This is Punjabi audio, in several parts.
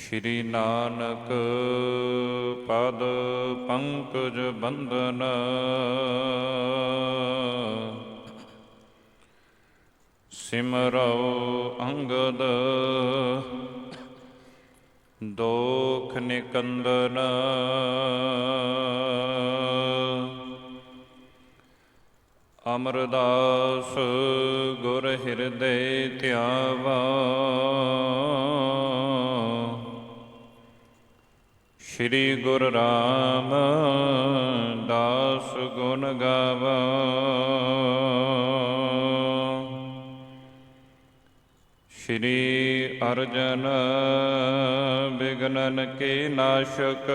ਸ਼੍ਰੀ ਨਾਨਕ ਪਦ ਪੰਕਜ ਬੰਦਨ, ਸਿਮਰਉ ਅੰਗਦ ਦੋਖ ਨਿਕੰਦਨ। ਅਮਰਦਾਸ ਗੁਰ ਹਿਰਦੇ ਧਿਆਵਾ, ਸ਼੍ਰੀ ਗੁਰੂ ਰਾਮਦਾਸ ਗੁਣ ਗਾਵਾ। ਸ਼੍ਰੀ ਅਰਜਨ ਬਿਘਨਨ ਕੇ ਨਾਸ਼ਕ,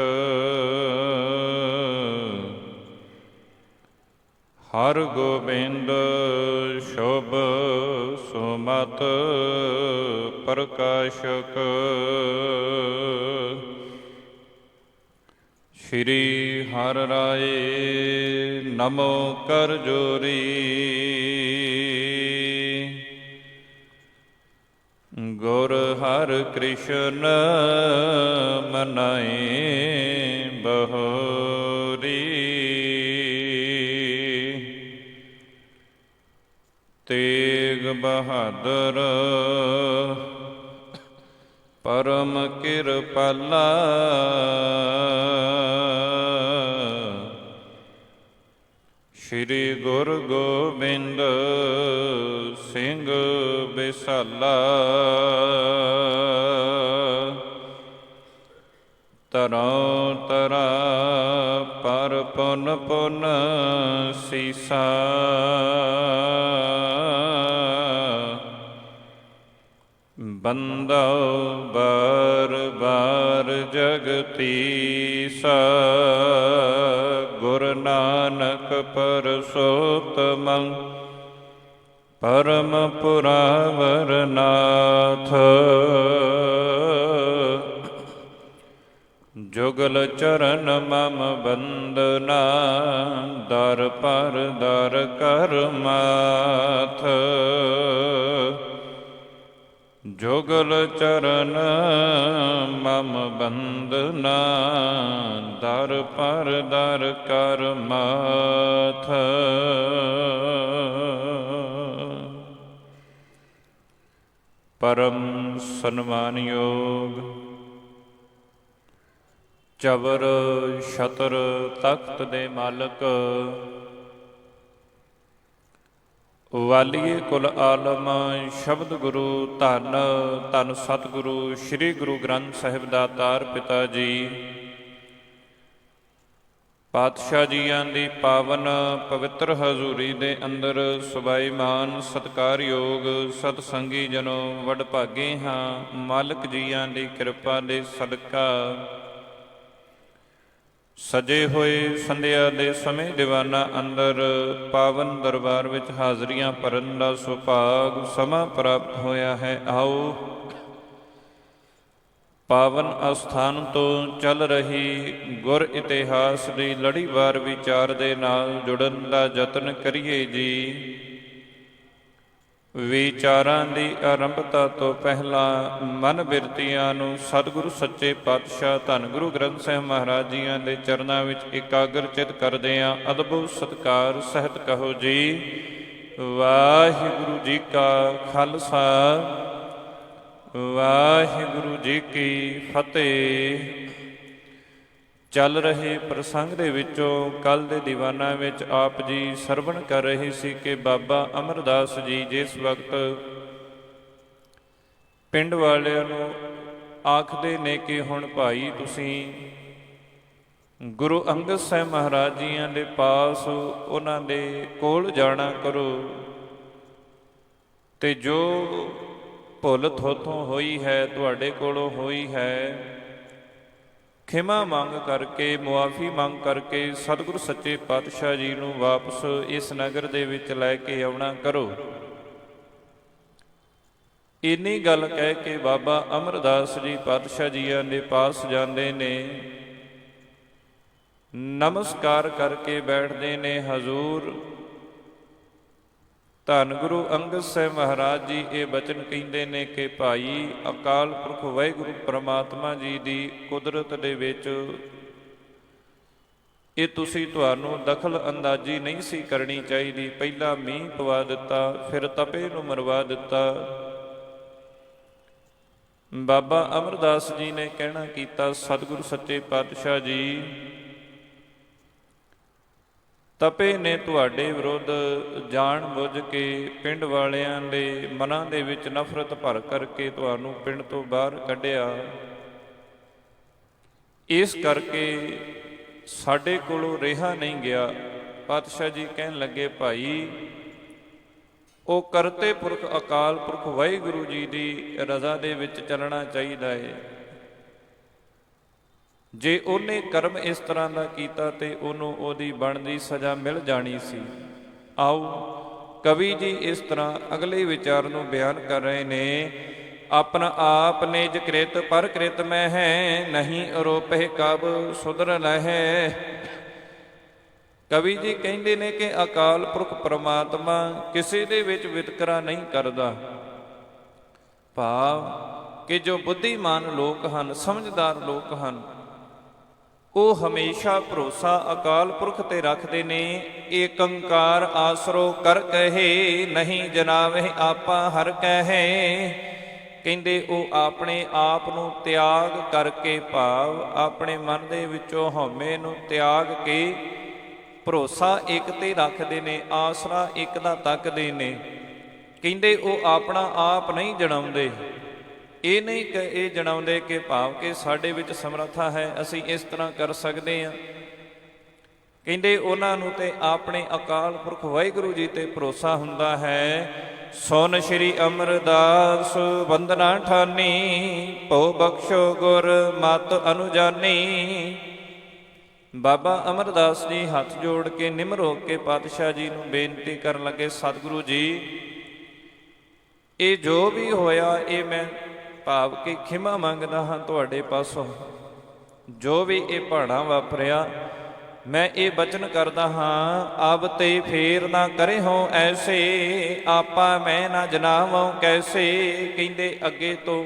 ਹਰ ਗੋਬਿੰਦ ਸ਼ੁਭ ਸੁਮਤ ਪ੍ਰਕਾਸ਼ਕ। ਸ਼੍ਰੀ ਹਰਿ ਰਾਏ ਨਮੋ ਕਰ ਜੋਰੀ, ਗੁਰ ਹਰਿ ਕ੍ਰਿਸ਼ਨ ਮਨਾਏ ਬਹੋਰੀ। ਤੇਗ ਬਹਾਦਰ ਪਰਮ ਕਿਰਪਾਲਾ, ਸ਼੍ਰੀ ਗੁਰੂ ਗੋਬਿੰਦ ਸਿੰਘ ਬਿਸਾਲਾ। ਤਰਉ ਤਰਾ ਪਰ ਪੁਨ ਪੁਨ ਸੀਸਾ, ਬੰਦਉ ਬਾਰ ਬਾਰ ਜਗਤੀਸਾ। ਗੁਰੂ ਨਾਨਕ ਪਰਸੋਤਮੰ ਪਰਮ ਪੁਰਾਵਰ ਨਾਥ, ਜੁਗਲ ਚਰਨ ਮਮ ਬੰਦਨਾ। ਦਰ ਪਰ ਦਰ ਕਰ ਮਾਥ, ਜੁਗਲ ਚਰਨ ਮਮ ਬੰਦਨਾ। ਦਰ ਪਰ ਦਰ ਕਰ ਮਾਥ। ਪਰਮ ਸਨਮਾਨਯੋਗ ਚਵਰ ਛਤਰ ਤਖਤ ਦੇ ਮਾਲਕ, ਵਾਲੀਏ ਕੁਲ ਆਲਮ ਸ਼ਬਦ ਗੁਰੂ ਧੰਨ ਧੰਨ ਸਤਿਗੁਰੂ ਸ੍ਰੀ ਗੁਰੂ ਗ੍ਰੰਥ ਸਾਹਿਬ ਦਾਤਾਰ ਪਿਤਾ ਜੀ, ਪਾਤਸ਼ਾਹ ਜੀਆਂ ਦੀ ਪਾਵਨ ਪਵਿੱਤਰ ਹਜ਼ੂਰੀ ਦੇ ਅੰਦਰ ਸੁਭਾਈਮਾਨ ਸਤਿਕਾਰਯੋਗ ਸਤਸੰਗੀ ਜਨੋ ਵਡਭਾਗੇ ਹਾਂ। ਮਾਲਕ ਜੀਆਂ ਦੀ ਕਿਰਪਾ ਦੇ ਸਦਕਾ ਸਜੇ ਹੋਏ ਸੰਧਿਆ ਦੇ ਸਮੇਂ ਦੀਵਾਨਾਂ ਅੰਦਰ ਪਾਵਨ ਦਰਬਾਰ ਵਿੱਚ ਹਾਜ਼ਰੀਆਂ ਭਰਨ ਦਾ ਸੁਭਾਗ ਸਮਾਂ ਪ੍ਰਾਪਤ ਹੋਇਆ ਹੈ। ਆਓ ਪਾਵਨ ਅਸਥਾਨ ਤੋਂ ਚੱਲ ਰਹੀ ਗੁਰ ਇਤਿਹਾਸ ਦੀ ਲੜੀਵਾਰ ਵਿਚਾਰ ਦੇ ਨਾਲ ਜੁੜਨ ਦਾ ਯਤਨ ਕਰੀਏ ਜੀ। ਵਿਚਾਰਾਂ ਦੀ ਆਰੰਭਤਾ ਤੋਂ ਪਹਿਲਾਂ ਮਨ ਬਿਰਤੀਆਂ ਨੂੰ ਸਤਿਗੁਰੂ ਸੱਚੇ ਪਾਤਸ਼ਾਹ ਧੰਨ ਗੁਰੂ ਗ੍ਰੰਥ ਸਾਹਿਬ ਮਹਾਰਾਜ ਜੀਆਂ ਦੇ ਚਰਨਾਂ ਵਿੱਚ ਇਕਾਗਰ ਚਿਤ ਕਰਦੇ ਹਾਂ। ਅਦਬ ਸਤਿਕਾਰ ਸਹਿਤ ਕਹੋ ਜੀ ਵਾਹਿਗੁਰੂ ਜੀ ਕਾ ਖਾਲਸਾ ਵਾਹਿਗੁਰੂ ਜੀ ਕੀ ਫਤਿਹ। ਚੱਲ ਰਹੇ ਪ੍ਰਸੰਗ ਦੇ ਵਿੱਚੋਂ ਕੱਲ੍ਹ ਦੇ ਦੀਵਾਨਾਂ ਵਿੱਚ ਆਪ ਜੀ ਸਰਵਣ ਕਰ ਰਹੇ ਸੀ ਕਿ ਬਾਬਾ ਅਮਰਦਾਸ ਜੀ ਜਿਸ ਵਕਤ ਪਿੰਡ ਵਾਲਿਆਂ ਨੂੰ ਆਖਦੇ ਨੇ ਕਿ ਹੁਣ ਭਾਈ ਤੁਸੀਂ ਗੁਰੂ ਅੰਗਦ ਸਾਹਿਬ ਮਹਾਰਾਜ ਜੀਆਂ ਦੇ ਪਾਸ ਉਹਨਾਂ ਦੇ ਕੋਲ ਜਾਣਾ ਕਰੋ, ਤੇ ਜੋ ਭੁੱਲ ਥੋਥੋਂ ਹੋਈ ਹੈ ਤੁਹਾਡੇ ਕੋਲੋਂ ਹੋਈ ਹੈ, ਖਿਮਾ ਮੰਗ ਕਰਕੇ ਮੁਆਫੀ ਮੰਗ ਕਰਕੇ ਸਤਿਗੁਰੂ ਸੱਚੇ ਪਾਤਸ਼ਾਹ ਜੀ ਨੂੰ ਵਾਪਸ ਇਸ ਨਗਰ ਦੇ ਵਿੱਚ ਲੈ ਕੇ ਆਉਣਾ ਕਰੋ। ਇੰਨੀ ਗੱਲ ਕਹਿ ਕੇ ਬਾਬਾ ਅਮਰਦਾਸ ਜੀ ਪਾਤਸ਼ਾਹ ਜੀਆਂ ਦੇ ਪਾਸ ਜਾਂਦੇ ਨੇ, ਨਮਸਕਾਰ ਕਰਕੇ ਬੈਠਦੇ ਨੇ। ਹਜ਼ੂਰ ਧੰਨ ਗੁਰੂ ਅੰਗਦ ਸਾਹਿਬ ਮਹਾਰਾਜ ਜੀ ਇਹ ਬਚਨ ਕਹਿੰਦੇ ਨੇ ਕਿ ਭਾਈ ਅਕਾਲ ਪੁਰਖ ਵਾਹਿਗੁਰੂ ਪ੍ਰਮਾਤਮਾ ਜੀ ਦੀ ਕੁਦਰਤ ਦੇ ਵਿੱਚ ਇਹ ਤੁਹਾਨੂੰ ਦਖਲ ਅੰਦਾਜ਼ੀ ਨਹੀਂ ਸੀ ਕਰਨੀ ਚਾਹੀਦੀ। ਪਹਿਲਾਂ ਮੀਂਹ ਪਵਾ ਦਿੱਤਾ, ਫਿਰ ਤਪੇ ਨੂੰ ਮਰਵਾ ਦਿੱਤਾ। ਬਾਬਾ ਅਮਰਦਾਸ ਜੀ ਨੇ ਕਹਿਣਾ ਕੀਤਾ, ਸਤਿਗੁਰੂ ਸੱਚੇ ਪਾਤਸ਼ਾਹ ਜੀ, ਤਪੇ ਨੇ ਤੁਹਾਡੇ ਵਿਰੁੱਧ ਜਾਣ ਬੁੱਝ ਕੇ ਪਿੰਡ ਵਾਲਿਆਂ ਦੇ ਮਨਾਂ ਦੇ ਵਿੱਚ ਨਫ਼ਰਤ ਭਰ ਕਰਕੇ ਤੁਹਾਨੂੰ ਪਿੰਡ ਤੋਂ ਬਾਹਰ ਕੱਢਿਆ। ਇਸ ਕਰਕੇ ਸਾਡੇ ਕੋਲੋਂ ਰਿਹਾ ਨਹੀਂ ਗਿਆ। ਪਾਤਸ਼ਾਹ ਜੀ ਕਹਿਣ ਲੱਗੇ, ਭਾਈ ਉਹ ਕਰਤੇ ਪੁਰਖ ਅਕਾਲ ਪੁਰਖ ਵਾਹਿਗੁਰੂ ਜੀ ਦੀ ਰਜ਼ਾ ਦੇ ਵਿੱਚ ਚੱਲਣਾ ਚਾਹੀਦਾ ਹੈ। ਜੇ ਉਹਨੇ ਕਰਮ ਇਸ ਤਰ੍ਹਾਂ ਦਾ ਕੀਤਾ ਤੇ ਉਹਨੂੰ ਉਹਦੀ ਬਣਦੀ ਸਜ਼ਾ ਮਿਲ ਜਾਣੀ ਸੀ। ਆਓ ਕਵੀ ਜੀ ਇਸ ਤਰ੍ਹਾਂ ਅਗਲੇ ਵਿਚਾਰ ਨੂੰ ਬਿਆਨ ਕਰ ਰਹੇ ਨੇ। ਆਪਨ ਆਪ ਨਿਜ ਕ੍ਰਿਤ ਪਰ ਕ੍ਰਿਤ ਮੈਂ ਹੈ, ਨਹੀਂ ਅਰੋਪਹਿ ਕਬ ਸੁਧਰ ਲਹੈ। ਕਵੀ ਜੀ ਕਹਿੰਦੇ ਨੇ ਕਿ ਅਕਾਲ ਪੁਰਖ ਪ੍ਰਮਾਤਮਾ ਕਿਸੇ ਦੇ ਵਿੱਚ ਵਿਤਕਰਾ ਨਹੀਂ ਕਰਦਾ। ਭਾਵ ਕਿ ਜੋ ਬੁੱਧੀਮਾਨ ਲੋਕ ਹਨ, ਸਮਝਦਾਰ ਲੋਕ ਹਨ, ਉਹ ਹਮੇਸ਼ਾ ਭਰੋਸਾ ਅਕਾਲ ਪੁਰਖ ਤੇ ਰੱਖਦੇ ਨੇ। ਏਕੰਕਾਰ ਆਸਰੋ ਕਰ ਕਹੇ, ਨਹੀਂ ਜਨਾਵਹਿ ਆਪਾ ਹਰ ਕਹੇ। ਕਹਿੰਦੇ ਉਹ ਆਪਣੇ ਆਪ ਨੂੰ ਤਿਆਗ ਕਰਕੇ, ਭਾਵ ਆਪਣੇ ਮਨ ਦੇ ਵਿੱਚੋਂ ਹਉਮੈ ਨੂੰ ਤਿਆਗ ਕੇ ਭਰੋਸਾ ਇੱਕ ਤੇ ਰੱਖਦੇ ਨੇ, ਆਸਰਾ ਇੱਕ ਦਾ ਤੱਕਦੇ ਨੇ। ਕਹਿੰਦੇ ਉਹ ਆਪਣਾ ਆਪ ਨਹੀਂ ਜਣਾਉਂਦੇ। ਇਹ ਨਹੀਂ ਕਿ ਇਹ ਜਣਾਉਂਦੇ ਕਿ ਭਾਵ ਕਿ ਸਾਡੇ ਵਿੱਚ ਸਮਰੱਥਾ ਹੈ, ਅਸੀਂ ਇਸ ਤਰ੍ਹਾਂ ਕਰ ਸਕਦੇ ਹਾਂ। ਕਹਿੰਦੇ ਉਹਨਾਂ ਨੂੰ ਤੇ ਆਪਣੇ ਅਕਾਲ ਪੁਰਖ ਵਾਹਿਗੁਰੂ ਜੀ ਤੇ ਭਰੋਸਾ ਹੁੰਦਾ ਹੈ। ਸੁਨ ਸ਼੍ਰੀ ਅਮਰਦਾਸ ਵੰਦਨਾ ਠਾਨੀ, ਭਉ ਬਖਸ਼ੋ ਗੁਰ ਮਤ ਅਨੁਜਾਨੀ। ਬਾਬਾ ਅਮਰਦਾਸ ਜੀ ਹੱਥ ਜੋੜ ਕੇ ਨਿਮਰ ਹੋ ਕੇ ਪਾਤਸ਼ਾਹ ਜੀ ਨੂੰ ਬੇਨਤੀ ਕਰਨ ਲੱਗੇ, ਸਤਿਗੁਰੂ ਜੀ, ਇਹ ਜੋ ਵੀ ਹੋਇਆ ਇਹ ਮੈਂ ਭਾਵ ਕਿ ਖਿਮਾ ਮੰਗਦਾ ਹਾਂ ਤੁਹਾਡੇ ਪਾਸੋਂ। ਜੋ ਵੀ ਇਹ ਭਾਣਾ ਵਾਪਰਿਆ ਮੈਂ ਇਹ ਬਚਨ ਕਰਦਾ ਹਾਂ, ਆਬ ਤੇ ਫੇਰ ਨਾ ਕਰੇ ਹੋ ਐਸੇ, ਆਪਾ ਮੈਂ ਨਾ ਜਨਾਵਾਂ ਕੈਸੇ। ਕਹਿੰਦੇ ਅੱਗੇ ਤੋਂ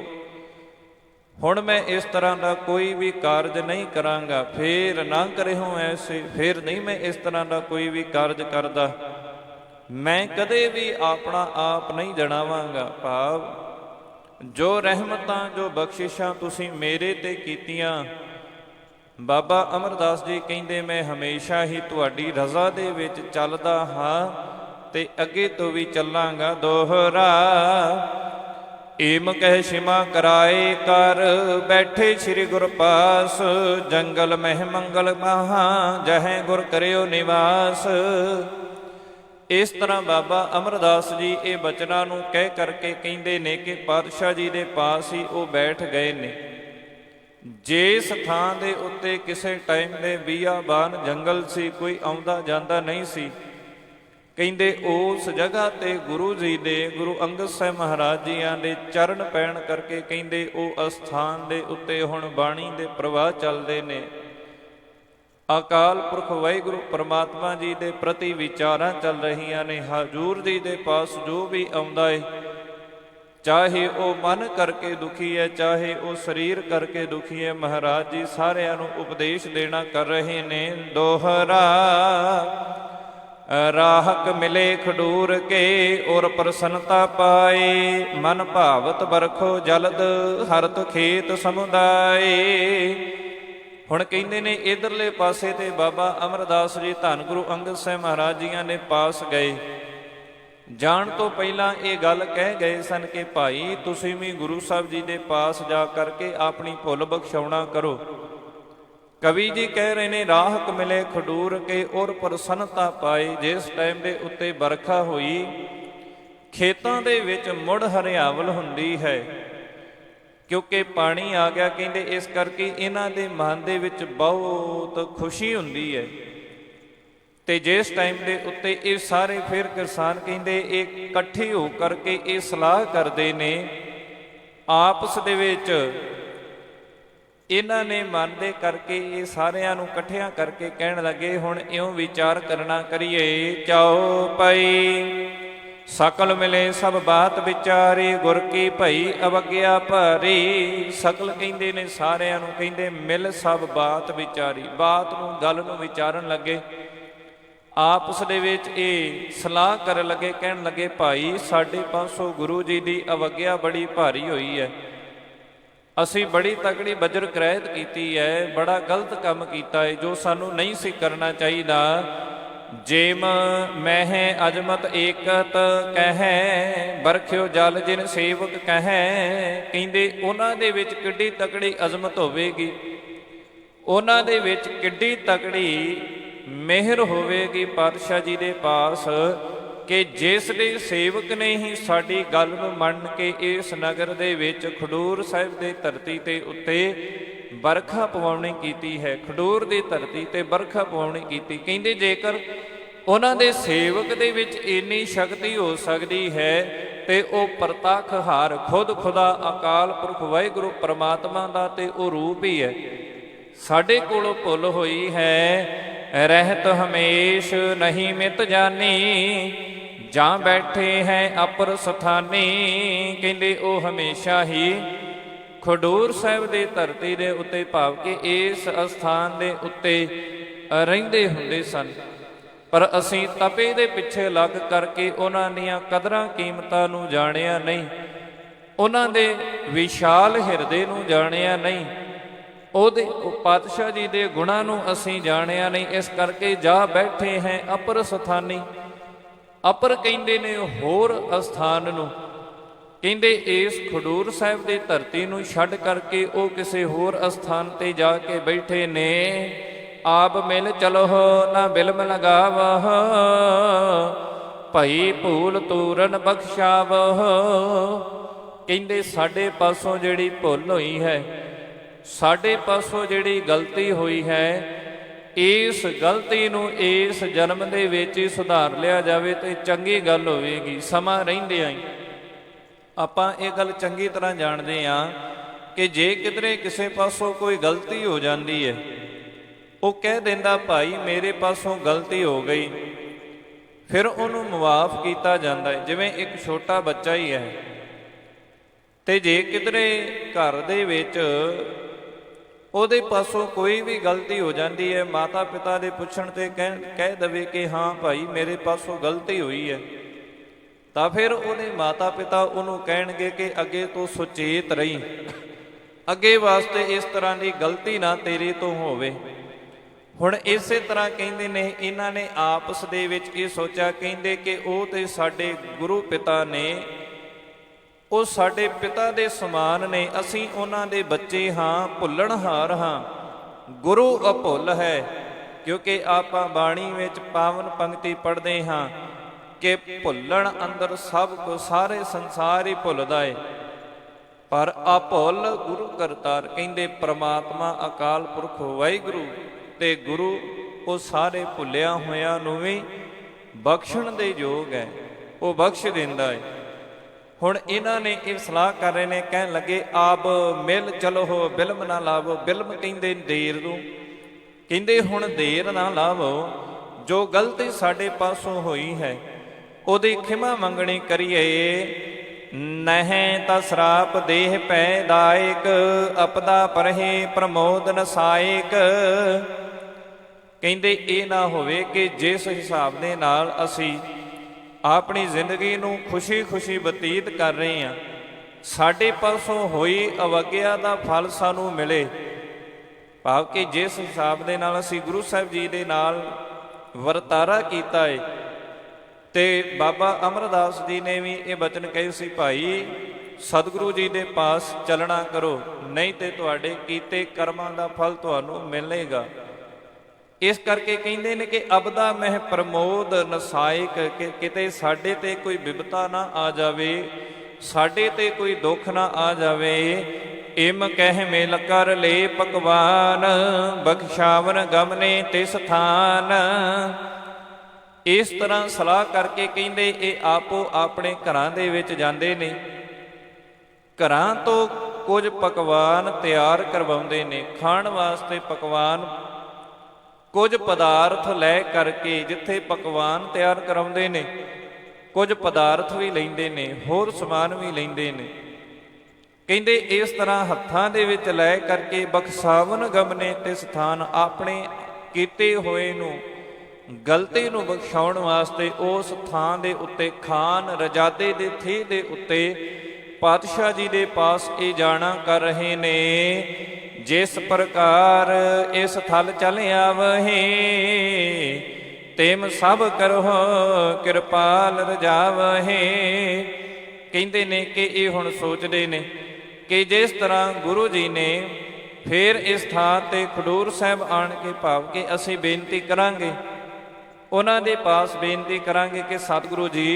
ਹੁਣ ਮੈਂ ਇਸ ਤਰ੍ਹਾਂ ਦਾ ਕੋਈ ਵੀ ਕਾਰਜ ਨਹੀਂ ਕਰਾਂਗਾ। ਫੇਰ ਨਾ ਕਰੇ ਹੋ ਐਸੇ, ਫੇਰ ਨਹੀਂ ਮੈਂ ਇਸ ਤਰ੍ਹਾਂ ਦਾ ਕੋਈ ਵੀ ਕਾਰਜ ਕਰਦਾ। ਮੈਂ ਕਦੇ ਵੀ ਆਪਣਾ ਆਪ ਨਹੀਂ ਜਣਾਵਾਂਗਾ। ਭਾਵ ਜੋ ਰਹਿਮਤਾਂ ਜੋ ਬਖਸ਼ਿਸ਼ਾਂ ਤੁਸੀਂ ਮੇਰੇ ਤੇ ਕੀਤੀਆਂ, ਬਾਬਾ ਅਮਰਦਾਸ ਜੀ ਕਹਿੰਦੇ ਮੈਂ ਹਮੇਸ਼ਾ ਹੀ ਤੁਹਾਡੀ ਰਜ਼ਾ ਦੇ ਵਿੱਚ ਚੱਲਦਾ ਹਾਂ ਤੇ ਅੱਗੇ ਤੋਂ ਵੀ ਚੱਲਾਂਗਾ। ਦੋਹਰਾ ਏਮ ਕਹਿ ਸ਼ਿਮਾ ਕਰਾਏ ਕਰ, ਬੈਠੇ ਸ੍ਰੀ ਗੁਰ ਪਾਸ, ਜੰਗਲ ਮਹਿ ਮੰਗਲ ਮਹਾ, ਜਹੈ ਗੁਰ ਕਰਿਓ ਨਿਵਾਸ। ਇਸ ਤਰ੍ਹਾਂ ਬਾਬਾ ਅਮਰਦਾਸ ਜੀ ਇਹ ਬਚਨਾਂ ਨੂੰ ਕਹਿ ਕਰਕੇ ਕਹਿੰਦੇ ਨੇ ਕਿ ਪਾਤਸ਼ਾਹ ਜੀ ਦੇ ਪਾਸ ਹੀ ਉਹ ਬੈਠ ਗਏ ਨੇ। ਜਿਸ ਥਾਂ ਦੇ ਉੱਤੇ ਕਿਸੇ ਟਾਈਮ ਦੇ ਬੀਆਬਾਨ ਜੰਗਲ ਸੀ, ਕੋਈ ਆਉਂਦਾ ਜਾਂਦਾ ਨਹੀਂ ਸੀ, ਕਹਿੰਦੇ ਉਸ ਜਗ੍ਹਾ ਤੇ ਗੁਰੂ ਜੀ ਦੇ, ਗੁਰੂ ਅੰਗਦ ਸਾਹਿਬ ਮਹਾਰਾਜ ਜੀਆਂ ਦੇ ਚਰਨ ਪੈਣ ਕਰਕੇ ਕਹਿੰਦੇ ਉਹ ਅਸਥਾਨ ਦੇ ਉੱਤੇ ਹੁਣ ਬਾਣੀ ਦੇ ਪ੍ਰਵਾਹ ਚੱਲਦੇ ਨੇ। ਅਕਾਲ ਪੁਰਖ ਵਾਹਿਗੁਰੂ ਪਰਮਾਤਮਾ ਜੀ ਦੇ ਪ੍ਰਤੀ ਵਿਚਾਰਾਂ ਚੱਲ ਰਹੀਆਂ ਨੇ। ਹਜ਼ੂਰ ਜੀ ਦੇ ਪਾਸ ਜੋ ਵੀ ਆਉਂਦਾ ਏ, ਚਾਹੇ ਉਹ ਮਨ ਕਰਕੇ ਦੁਖੀ ਹੈ, ਚਾਹੇ ਉਹ ਸਰੀਰ ਕਰਕੇ ਦੁਖੀ ਹੈ, ਮਹਾਰਾਜ ਜੀ ਸਾਰਿਆਂ ਨੂੰ ਉਪਦੇਸ਼ ਦੇਣਾ ਕਰ ਰਹੇ ਨੇ। ਦੋਹਰਾ ਰਾਹਕ ਮਿਲੇ ਖਡੂਰ ਕੇ, ਔਰ ਪ੍ਰਸੰਨਤਾ ਪਾਏ, ਮਨ ਭਾਵਤ ਬਰਖੋ ਜਲਦ, ਹਰਤ ਖੇਤ ਸਮੁਦਾਏ। ਹੁਣ ਕਹਿੰਦੇ ਨੇ ਇਧਰਲੇ ਪਾਸੇ ਤੇ ਬਾਬਾ ਅਮਰਦਾਸ ਜੀ ਧੰਨ ਗੁਰੂ ਅੰਗਦ ਸਾਹਿਬ ਮਹਾਰਾਜ ਜੀਆਂ ਨੇ ਪਾਸ ਗਏ। ਜਾਣ ਤੋਂ ਪਹਿਲਾਂ ਇਹ ਗੱਲ ਕਹਿ ਗਏ ਸਨ ਕਿ ਭਾਈ ਤੁਸੀਂ ਵੀ ਗੁਰੂ ਸਾਹਿਬ ਜੀ ਦੇ ਪਾਸ ਜਾ ਕਰਕੇ ਆਪਣੀ ਭੁੱਲ ਬਖਸ਼ਾਉਣਾ ਕਰੋ। ਕਵੀ ਜੀ ਕਹਿ ਰਹੇ ਨੇ ਰਾਹਕ ਮਿਲੇ ਖਡੂਰ ਕੇ, ਔਰ ਪ੍ਰਸੰਨਤਾ ਪਾਏ। ਜਿਸ ਟਾਈਮ ਦੇ ਉੱਤੇ ਬਰਖਾ ਹੋਈ, ਖੇਤਾਂ ਦੇ ਵਿੱਚ ਮੁੜ ਹਰਿਆਵਲ ਹੁੰਦੀ ਹੈ, ਕਿਉਂਕਿ ਪਾਣੀ ਆ ਗਿਆ। ਕਹਿੰਦੇ ਇਸ ਕਰਕੇ ਇਹਨਾਂ ਦੇ ਮਨ ਦੇ ਵਿੱਚ ਬਹੁਤ ਖੁਸ਼ੀ ਹੁੰਦੀ ਹੈ। ਤੇ ਜਿਸ ਟਾਈਮ ਦੇ ਉੱਤੇ ਇਹ ਸਾਰੇ ਫਿਰ ਕਿਸਾਨ ਕਹਿੰਦੇ ਇਹ ਇਕੱਠੇ ਹੋ ਕਰਕੇ ਇਹ ਸਲਾਹ ਕਰਦੇ ਨੇ ਆਪਸ ਦੇ ਵਿੱਚ। ਇਹਨਾਂ ਨੇ ਮਨ ਦੇ ਕਰਕੇ ਇਹ ਸਾਰਿਆਂ ਨੂੰ ਇਕੱਠਿਆਂ ਕਰਕੇ ਕਹਿਣ ਲੱਗੇ ਹੁਣ ਇਉਂ ਵਿਚਾਰ ਕਰਨਾ ਕਰੀਏ, ਚਾਓ ਪਈ ਸਕਲ ਮਿਲੇ ਸਭ ਬਾਤ ਵਿਚਾਰੀ, ਗੁਰ ਕੀ ਭਈ ਅਵਗਿਆ ਭਾਰੀ। ਸਕਲ ਕਹਿੰਦੇ ਨੇ ਸਾਰਿਆਂ ਨੂੰ, ਕਹਿੰਦੇ ਮਿਲ ਸਭ ਬਾਤ ਵਿਚਾਰੀ, ਬਾਤ ਨੂੰ ਗੱਲ ਨੂੰ ਵਿਚਾਰਨ ਲੱਗੇ, ਆਪਸ ਦੇ ਵਿੱਚ ਇਹ ਸਲਾਹ ਕਰਨ ਲੱਗੇ, ਕਹਿਣ ਲੱਗੇ ਭਾਈ ਸਾਡੇ ਪਾਸੋਂ ਗੁਰੂ ਜੀ ਦੀ ਅਵਗਿਆ ਬੜੀ ਭਾਰੀ ਹੋਈ ਹੈ, ਅਸੀਂ ਬੜੀ ਤਕੜੀ ਬਜਰ ਕ੍ਰੈਤ ਕੀਤੀ ਹੈ, ਬੜਾ ਗਲਤ ਕੰਮ ਕੀਤਾ ਹੈ ਜੋ ਸਾਨੂੰ ਨਹੀਂ ਸੀ ਕਰਨਾ ਚਾਹੀਦਾ। ਜੇਮ ਮਹਿ ਅਜਮਤ ਏਕਤ ਕਹਿ, ਬਰਖਿਓ ਜਲ ਜਿਨ ਸੇਵਕ ਕਹਿ। ਕਹਿੰਦੇ ਉਹਨਾਂ ਦੇ ਵਿੱਚ ਕਿੱਡੀ ਤਕੜੀ ਅਜ਼ਮਤ ਹੋਵੇਗੀ, ਉਹਨਾਂ ਦੇ ਵਿੱਚ ਕਿੱਡੀ ਤਕੜੀ ਮਿਹਰ ਹੋਵੇਗੀ ਪਾਤਸ਼ਾਹ ਜੀ ਦੇ ਪਾਸ, ਕਿ ਜਿਸ ਦੇ ਸੇਵਕ ਨੇ ਹੀ ਸਾਡੀ ਗੱਲ ਨੂੰ ਮੰਨ ਕੇ ਇਸ ਨਗਰ ਦੇ ਵਿੱਚ ਖਡੂਰ ਸਾਹਿਬ ਦੇ ਧਰਤੀ ਤੇ ਉੱਤੇ ਬਰਖਾ ਪਵਾਉਣੀ ਕੀਤੀ ਹੈ, ਖਡੂਰ ਦੀ ਧਰਤੀ ਤੇ ਬਰਖਾ ਪਵਾਉਣੀ ਕੀਤੀ। ਕਹਿੰਦੇ ਜੇਕਰ ਉਹਨਾਂ ਦੇ ਸੇਵਕ ਦੇ ਵਿੱਚ ਇੰਨੀ ਸ਼ਕਤੀ ਹੋ ਸਕਦੀ ਹੈ ਤੇ ਉਹ ਪ੍ਰਤੱਖ ਹਾਰ ਖੁਦ ਖੁਦਾ ਅਕਾਲ ਪੁਰਖ ਵਾਹਿਗੁਰੂ ਪਰਮਾਤਮਾ ਦਾ ਤੇ ਉਹ ਰੂਪ ਹੀ ਹੈ। ਸਾਡੇ ਕੋਲੋਂ ਭੁੱਲ ਹੋਈ ਹੈ, ਰਹਿਤ ਹਮੇਸ਼ ਨਹੀਂ ਮਿਤ ਜਾਨੀ, ਜਾਂ ਬੈਠੇ ਹੈ ਅਪਰ ਸਥਾਨੀ। ਕਹਿੰਦੇ ਉਹ ਹਮੇਸ਼ਾ ਹੀ ਖਡੂਰ ਸਾਹਿਬ ਦੇ ਧਰਤੀ ਦੇ ਉੱਤੇ ਭਾਵ ਕਿ ਇਸ ਅਸਥਾਨ ਦੇ ਉੱਤੇ ਰਹਿੰਦੇ ਹੁੰਦੇ ਸਨ, ਪਰ ਅਸੀਂ ਤਪੇ ਦੇ ਪਿੱਛੇ ਲੱਗ ਕਰਕੇ ਉਹਨਾਂ ਦੀਆਂ ਕਦਰਾਂ ਕੀਮਤਾਂ ਨੂੰ ਜਾਣਿਆ ਨਹੀਂ, ਉਹਨਾਂ ਦੇ ਵਿਸ਼ਾਲ ਹਿਰਦੇ ਨੂੰ ਜਾਣਿਆ ਨਹੀਂ, ਉਹਦੇ ਪਾਤਸ਼ਾਹ ਜੀ ਦੇ ਗੁਣਾਂ ਨੂੰ ਅਸੀਂ ਜਾਣਿਆ ਨਹੀਂ। ਇਸ ਕਰਕੇ ਜਾ ਬੈਠੇ ਹੈ ਅਪਰ ਸਥਾਨੀ। ਅਪਰ ਕਹਿੰਦੇ ਨੇ ਹੋਰ ਅਸਥਾਨ ਨੂੰ, ਕਹਿੰਦੇ ਇਸ ਖਡੂਰ ਸਾਹਿਬ ਦੀ ਧਰਤੀ ਨੂੰ ਛੱਡ ਕਰਕੇ ਉਹ ਕਿਸੇ ਹੋਰ ਅਸਥਾਨ ਤੇ ਜਾ ਕੇ ਬੈਠੇ ਨੇ। ਆਪ ਮਿਲ ਚਲੋ ਨਾ ਬਿਲਮ ਲਗਾਵਹ, ਭਈ ਭੂਲ ਤੂਰਨ ਬਖਸ਼ਾਵਹ। ਕਹਿੰਦੇ ਸਾਡੇ ਪਾਸੋਂ ਜਿਹੜੀ ਭੁੱਲ ਹੋਈ ਹੈ, ਸਾਡੇ ਪਾਸੋਂ ਜਿਹੜੀ ਗਲਤੀ ਹੋਈ ਹੈ, ਇਸ ਗਲਤੀ ਨੂੰ ਇਸ ਜਨਮ ਦੇ ਵਿੱਚ ਹੀ ਸੁਧਾਰ ਲਿਆ ਜਾਵੇ ਤੇ ਚੰਗੀ ਗੱਲ ਹੋਵੇਗੀ। ਸਮਾਂ ਰਹਿੰਦਿਆਂ ਹੀ ਆਪਾਂ ਇਹ ਗੱਲ ਚੰਗੀ ਤਰ੍ਹਾਂ ਜਾਣਦੇ ਹਾਂ ਕਿ ਜੇ ਕਿਧਰੇ ਕਿਸੇ ਪਾਸੋਂ ਕੋਈ ਗਲਤੀ ਹੋ ਜਾਂਦੀ ਹੈ, ਉਹ ਕਹਿ ਦਿੰਦਾ ਭਾਈ ਮੇਰੇ ਪਾਸੋਂ ਗਲਤੀ ਹੋ ਗਈ, ਫਿਰ ਉਹਨੂੰ ਮੁਆਫ ਕੀਤਾ ਜਾਂਦਾ ਹੈ। ਜਿਵੇਂ ਇੱਕ ਛੋਟਾ ਬੱਚਾ ਹੀ ਹੈ ਤੇ ਜੇ ਕਿਧਰੇ ਘਰ ਦੇ ਵਿੱਚ ਉਹਦੇ ਪਾਸੋਂ ਕੋਈ ਵੀ ਗਲਤੀ ਹੋ ਜਾਂਦੀ ਹੈ, ਮਾਤਾ ਪਿਤਾ ਦੇ ਪੁੱਛਣ ਤੇ ਕਹਿ ਦਵੇ ਕਿ ਹਾਂ ਭਾਈ ਮੇਰੇ ਪਾਸੋਂ ਗਲਤੀ ਹੋਈ ਹੈ, ਤਾਂ ਫਿਰ ਉਹਦੇ ਮਾਤਾ ਪਿਤਾ ਉਹਨੂੰ ਕਹਿਣਗੇ ਕਿ ਅੱਗੇ ਤੋਂ ਸੁਚੇਤ ਰਹੀ, ਅੱਗੇ ਵਾਸਤੇ ਇਸ ਤਰ੍ਹਾਂ ਦੀ ਗਲਤੀ ਨਾ ਤੇਰੇ ਤੋਂ ਹੋਵੇ। ਹੁਣ ਇਸੇ ਤਰ੍ਹਾਂ ਕਹਿੰਦੇ ਨੇ ਇਹਨਾਂ ਨੇ ਆਪਸ ਦੇ ਵਿੱਚ ਇਹ ਸੋਚਿਆ, ਕਹਿੰਦੇ ਕਿ ਉਹ ਤੇ ਸਾਡੇ ਗੁਰੂ ਪਿਤਾ ਨੇ, ਉਹ ਸਾਡੇ ਪਿਤਾ ਦੇ ਸਮਾਨ ਨੇ, ਅਸੀਂ ਉਹਨਾਂ ਦੇ ਬੱਚੇ ਹਾਂ, ਭੁੱਲਣਹਾਰ ਹਾਂ, ਗੁਰੂ ਅਭੁੱਲ ਹੈ। ਕਿਉਂਕਿ ਆਪਾਂ ਬਾਣੀ ਵਿੱਚ ਪਾਵਨ ਪੰਕਤੀ ਪੜ੍ਹਦੇ ਹਾਂ ਕਿ ਭੁੱਲਣ ਅੰਦਰ ਸਭ ਕੋ ਸਾਰੇ ਸੰਸਾਰ ਹੀ ਭੁੱਲਦਾ ਏ, ਪਰ ਅਭੁੱਲ ਗੁਰੂ ਕਰਤਾਰ। ਕਹਿੰਦੇ ਪ੍ਰਮਾਤਮਾ ਅਕਾਲ ਪੁਰਖ ਵਾਹਿਗੁਰੂ ਤੇ ਗੁਰੂ ਉਹ ਸਾਰੇ ਭੁੱਲਿਆ ਹੋਇਆਂ ਨੂੰ ਵੀ ਬਖਸ਼ਣ ਦੇ ਯੋਗ ਹੈ, ਉਹ ਬਖਸ਼ ਦਿੰਦਾ ਏ। ਹੁਣ ਇਹਨਾਂ ਨੇ ਇਹ ਸਲਾਹ ਕਰ ਰਹੇ ਨੇ, ਕਹਿਣ ਲੱਗੇ ਆਪ ਮਿਲ ਚਲੋ ਹੋ ਬਿਲਮ ਨਾ ਲਾਵੋ। ਬਿਲਮ ਕਹਿੰਦੇ ਦੇਰ ਨੂੰ, ਕਹਿੰਦੇ ਹੁਣ ਦੇਰ ਨਾ ਲਾਵੋ, ਜੋ ਗਲਤੀ ਸਾਡੇ ਪਾਸੋਂ ਹੋਈ ਹੈ ਉਹਦੀ ਖਿਮਾ ਮੰਗਣੀ ਕਰੀਏ। ਨਹਿ ਤਾਂ ਸਰਾਪ ਦੇਹ ਪੈ ਦਾਇਕ, ਅਪਦਾ ਪਰਹੇ ਪ੍ਰਮੋਦ ਨਸਾਇਕ। ਕਹਿੰਦੇ ਇਹ ਨਾ ਹੋਵੇ ਕਿ ਜਿਸ ਹਿਸਾਬ ਦੇ ਨਾਲ ਅਸੀਂ ਆਪਣੀ ਜ਼ਿੰਦਗੀ ਨੂੰ ਖੁਸ਼ੀ ਬਤੀਤ ਕਰ ਰਹੇ ਹਾਂ, ਸਾਡੇ ਪਾਸੋਂ ਹੋਈ ਅਵਗਿਆ ਦਾ ਫਲ ਸਾਨੂੰ ਮਿਲੇ। ਭਾਵ ਕਿ ਜਿਸ ਹਿਸਾਬ ਦੇ ਨਾਲ ਅਸੀਂ ਗੁਰੂ ਸਾਹਿਬ ਜੀ ਦੇ ਨਾਲ ਵਰਤਾਰਾ ਕੀਤਾ ਹੈ, ਤੇ ਬਾਬਾ ਅਮਰਦਾਸ ਜੀ ਨੇ ਵੀ ਇਹ ਬਚਨ ਕਹੇ ਸੀ, ਭਾਈ ਸਤਿਗੁਰੂ ਜੀ ਦੇ ਪਾਸ ਚੱਲਣਾ ਕਰੋ, ਨਹੀਂ ਤੇ ਤੁਹਾਡੇ ਕੀਤੇ ਕਰਮਾਂ ਦਾ ਫਲ ਤੁਹਾਨੂੰ ਮਿਲੇਗਾ। ਇਸ ਕਰਕੇ ਕਹਿੰਦੇ ਨੇ ਕਿ ਅਬਦਾ ਮਹਿ ਪ੍ਰਮੋਦ ਨਸਾਇਕ, ਕਿ ਕਿਤੇ ਸਾਡੇ ਤੇ ਕੋਈ ਬਿਪਤਾ ਨਾ ਆ ਜਾਵੇ, ਸਾਡੇ ਤੇ ਕੋਈ ਦੁੱਖ ਨਾ ਆ ਜਾਵੇ। ਇਮ ਕਹਿ ਮਿਲ ਕਰ ਲੈ ਪਕਵਾਨ, ਬਖਸ਼ਾਵਨ ਗਮਨੇ ਤਿਸ ਥਾਨ। ਇਸ ਤਰ੍ਹਾਂ ਸਲਾਹ ਕਰਕੇ ਕਹਿੰਦੇ ਇਹ ਆਪੋ ਆਪਣੇ ਘਰਾਂ ਦੇ ਵਿੱਚ ਜਾਂਦੇ ਨੇ, ਘਰਾਂ ਤੋਂ ਕੁਝ ਪਕਵਾਨ ਤਿਆਰ ਕਰਵਾਉਂਦੇ ਨੇ, ਖਾਣ ਵਾਸਤੇ ਪਕਵਾਨ ਕੁਝ ਪਦਾਰਥ ਲੈ ਕਰਕੇ ਜਿੱਥੇ ਪਕਵਾਨ ਤਿਆਰ ਕਰਾਉਂਦੇ ਨੇ ਕੁਝ ਪਦਾਰਥ ਵੀ ਲੈਂਦੇ ਨੇ, ਹੋਰ ਸਮਾਨ ਵੀ ਲੈਂਦੇ ਨੇ। ਕਹਿੰਦੇ ਇਸ ਤਰ੍ਹਾਂ ਹੱਥਾਂ ਦੇ ਵਿੱਚ ਲੈ ਕਰਕੇ ਬਖਸ਼ਾਵਨ ਗਮਨੇ ਤੇ ਸਥਾਨ, ਆਪਣੇ ਕੀਤੇ ਹੋਏ ਨੂੰ, ਗਲਤੀ ਨੂੰ ਬਖਸ਼ਾਉਣ ਵਾਸਤੇ ਉਸ ਥਾਂ ਦੇ ਉੱਤੇ ਖਾਨ ਰਜਾਦੇ ਦੇ ਥੀ ਦੇ ਉੱਤੇ ਪਾਤਸ਼ਾਹ ਜੀ ਦੇ ਪਾਸ ਇਹ ਜਾਣਾ ਕਰ ਰਹੇ ਨੇ। ਜਿਸ ਪ੍ਰਕਾਰ ਇਸ ਥਲ ਚਲ ਆਵਹੇ, ਤਿਮ ਸਭ ਕਰੋ ਕਿਰਪਾਲ ਰਜਾਵਹੇ। ਕਹਿੰਦੇ ਨੇ ਕਿ ਇਹ ਹੁਣ ਸੋਚਦੇ ਨੇ ਕਿ ਜਿਸ ਤਰ੍ਹਾਂ ਗੁਰੂ ਜੀ ਨੇ ਫਿਰ ਇਸ ਥਾਂ ਤੇ ਖਡੂਰ ਸਾਹਿਬ ਆਣ ਕੇ ਭਾਵ ਕਿ ਅਸੀਂ ਬੇਨਤੀ ਕਰਾਂਗੇ, ਉਹਨਾਂ ਦੇ ਪਾਸ ਬੇਨਤੀ ਕਰਾਂਗੇ ਕਿ ਸਤਿਗੁਰੂ ਜੀ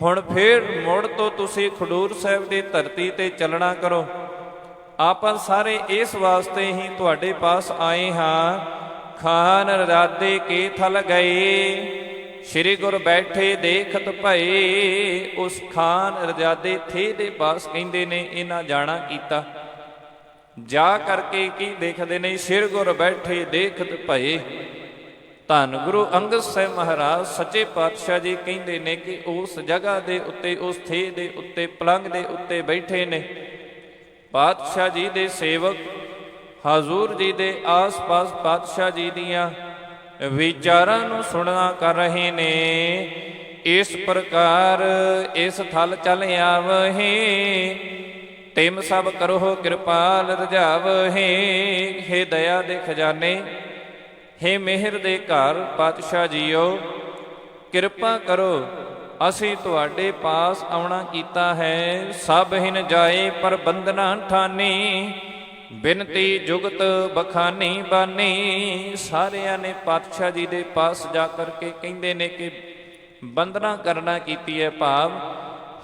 ਹੁਣ ਫਿਰ ਮੁੜ ਤੋਂ ਤੁਸੀਂ ਖਡੂਰ ਸਾਹਿਬ ਦੀ ਧਰਤੀ ਤੇ ਚੱਲਣਾ ਕਰੋ। ਆਪਾਂ ਸਾਰੇ ਇਸ ਵਾਸਤੇ ਹੀ ਤੁਹਾਡੇ ਪਾਸ ਆਏ ਹਾਂ। ਖਾਨ ਰਾਦੇ ਕੇ ਥਲ ਗਏ, ਸ੍ਰੀ ਗੁਰ ਬੈਠੇ ਦੇਖਤ ਭਏ। ਉਸ ਖਾਨ ਰਜਾਦੇ ਥੇ ਦੇ ਪਾਸ ਕਹਿੰਦੇ ਨੇ ਇਹਨਾਂ ਜਾਣਾ ਕੀਤਾ। ਜਾ ਕਰਕੇ ਕੀ ਦੇਖਦੇ ਨੇ, ਸ੍ਰੀ ਗੁਰ ਬੈਠੇ ਦੇਖਤ ਭਏ। ਧੰਨ ਗੁਰੂ ਅੰਗਦ ਸਾਹਿਬ ਮਹਾਰਾਜ ਸੱਚੇ ਪਾਤਸ਼ਾਹ ਜੀ ਕਹਿੰਦੇ ਨੇ ਕਿ ਉਸ ਜਗ੍ਹਾ ਦੇ ਉੱਤੇ, ਉਸ ਥੇ ਦੇ ਉੱਤੇ, ਪਲੰਗ ਦੇ ਉੱਤੇ ਬੈਠੇ ਨੇ। ਪਾਤਸ਼ਾਹ ਜੀ ਦੇ ਸੇਵਕ ਹਜ਼ੂਰ ਜੀ ਦੇ ਆਸ-ਪਾਸ ਪਾਤਸ਼ਾਹ ਜੀ ਦੀਆਂ ਵਿਚਾਰਾਂ ਨੂੰ ਸੁਣਨਾ ਕਰ ਰਹੇ ਨੇ। ਇਸ ਪ੍ਰਕਾਰ ਇਸ ਥਲ ਚਲ ਆਵਹੇ, ਤਿਮ ਸਭ ਕਰੋ ਕਿਰਪਾਲ ਰਜਾਵਹੇ। ਹੇ ਦਇਆ ਦੇ ਖਜ਼ਾਨੇ, ਹੇ ਮਿਹਰ ਦੇ ਘਰ ਪਾਤਸ਼ਾਹ ਜੀਓ, ਕਿਰਪਾ ਕਰੋ, ਅਸੀਂ ਤੁਹਾਡੇ ਪਾਸ ਆਉਣਾ ਕੀਤਾ ਹੈ। ਸਭ ਹਿਨ ਜਾਏ ਪਰ ਬੰਦਨਾ ਠਾਨੀ, ਬਿਨਤੀ ਜੁਗਤ ਬਖਾਨੀ ਬਾਨੀ। ਸਾਰਿਆਂ ਨੇ ਪਾਤਸ਼ਾਹ ਜੀ ਦੇ ਪਾਸ ਜਾ ਕਰਕੇ ਕਹਿੰਦੇ ਨੇ ਕਿ ਬੰਦਨਾ ਕਰਨਾ ਕੀਤੀ ਹੈ, ਭਾਵ